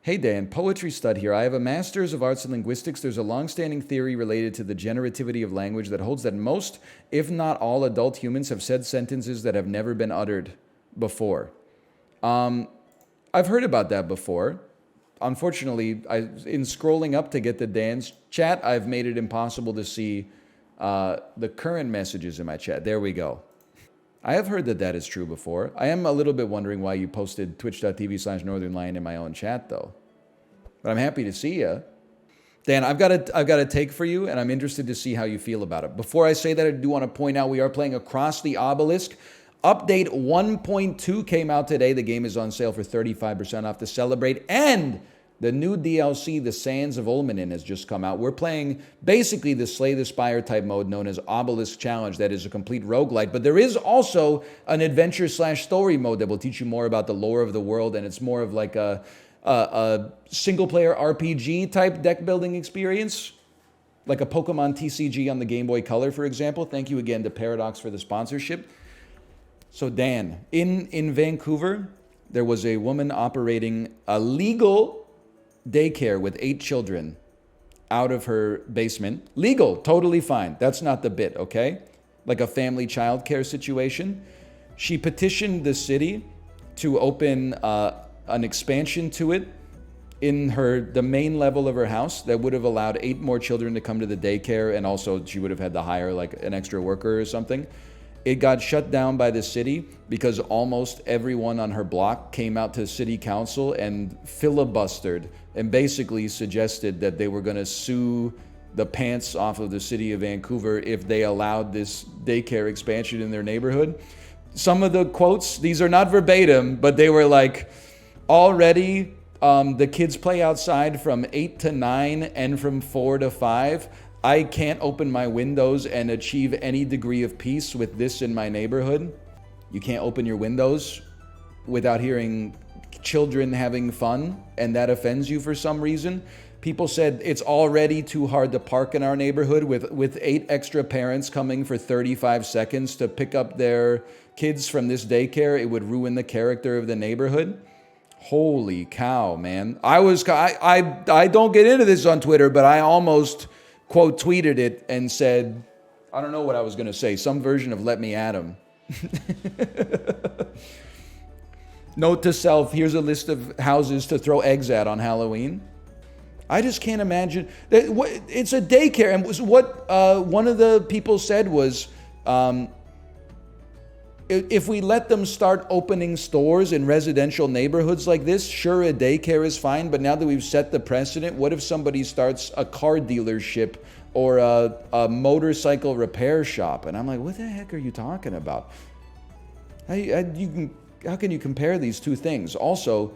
Hey Dan, poetry stud here. I have a master's of arts in linguistics. There's a long-standing theory related to the generativity of language that holds that most, if not all, adult humans have said sentences that have never been uttered before. I've heard about that before. Unfortunately, in scrolling up to get the Dan's chat, I've made it impossible to see the current messages in my chat. There we go. I have heard that that is true before. I am a little bit wondering why you posted twitch.tv/northernlion in my own chat, though. But I'm happy to see you. Dan, I've got a take for you, and I'm interested to see how you feel about it. Before I say that, I do want to point out we are playing Across the Obelisk. Update 1.2 came out today. The game is on sale for 35% off to celebrate. And the new DLC, The Sands of Ulmanin, has just come out. We're playing basically the Slay the Spire type mode known as Obelisk Challenge. That is a complete roguelite. But there is also an adventure/story mode that will teach you more about the lore of the world. And it's more of like a single-player RPG type deck building experience. Like a Pokemon TCG on the Game Boy Color, for example. Thank you again to Paradox for the sponsorship. So Dan, in Vancouver, there was a woman operating a legal daycare with 8 children out of her basement. Legal, totally fine. That's not the bit, okay? Like a family child care situation. She petitioned the city to open an expansion to it in the main level of her house that would have allowed 8 more children to come to the daycare, and also she would have had to hire like an extra worker or something. It got shut down by the city because almost everyone on her block came out to city council and filibustered and basically suggested that they were going to sue the pants off of the city of Vancouver if they allowed this daycare expansion in their neighborhood. Some of the quotes, these are not verbatim, but they were like, already the kids play outside from 8 to 9 and from 4 to 5. I can't open my windows and achieve any degree of peace with this in my neighborhood. You can't open your windows without hearing children having fun, and that offends you for some reason. People said it's already too hard to park in our neighborhood with 8 extra parents coming for 35 seconds to pick up their kids from this daycare. It would ruin the character of the neighborhood. Holy cow, man. I don't get into this on Twitter, but I almost quote tweeted it and said, I don't know what I was going to say, some version of let me at him. Note to self, here's a list of houses to throw eggs at on Halloween. I just can't imagine. It's a daycare. And what one of the people said was, if we let them start opening stores in residential neighborhoods like this, sure, a daycare is fine, but now that we've set the precedent, what if somebody starts a car dealership or a motorcycle repair shop? And I'm like, what the heck are you talking about? How can you compare these two things? Also,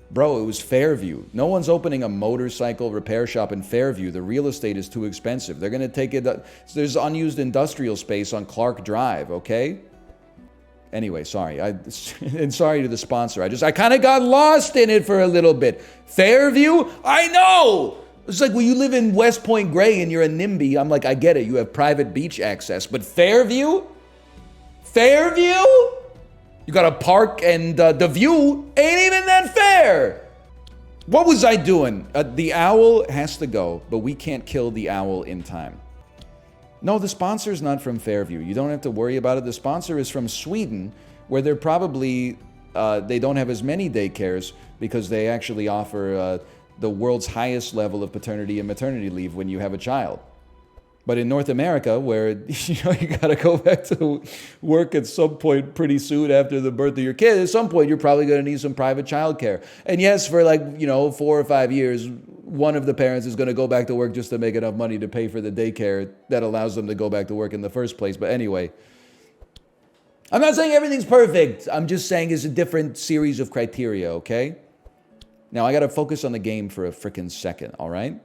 bro, it was Fairview. No one's opening a motorcycle repair shop in Fairview. The real estate is too expensive. They're going to take it. There's unused industrial space on Clark Drive, okay? Anyway, sorry. And sorry to the sponsor. I kind of got lost in it for a little bit. Fairview? I know! It's like, well, you live in West Point Gray and you're a NIMBY. I'm like, I get it. You have private beach access. But Fairview? Fairview? You got a park and the view ain't even that fair. What was I doing? The owl has to go, but we can't kill the owl in time. No, the sponsor's not from Fairview. You don't have to worry about it. The sponsor is from Sweden, where they're probably, they don't have as many daycares because they actually offer the world's highest level of paternity and maternity leave when you have a child. But in North America, where you gotta go back to work at some point pretty soon after the birth of your kid, at some point you're probably gonna need some private childcare. And yes, for 4 or 5 years, one of the parents is gonna go back to work just to make enough money to pay for the daycare that allows them to go back to work in the first place. But anyway, I'm not saying everything's perfect. I'm just saying it's a different series of criteria, okay? Now I gotta focus on the game for a frickin' second, all right?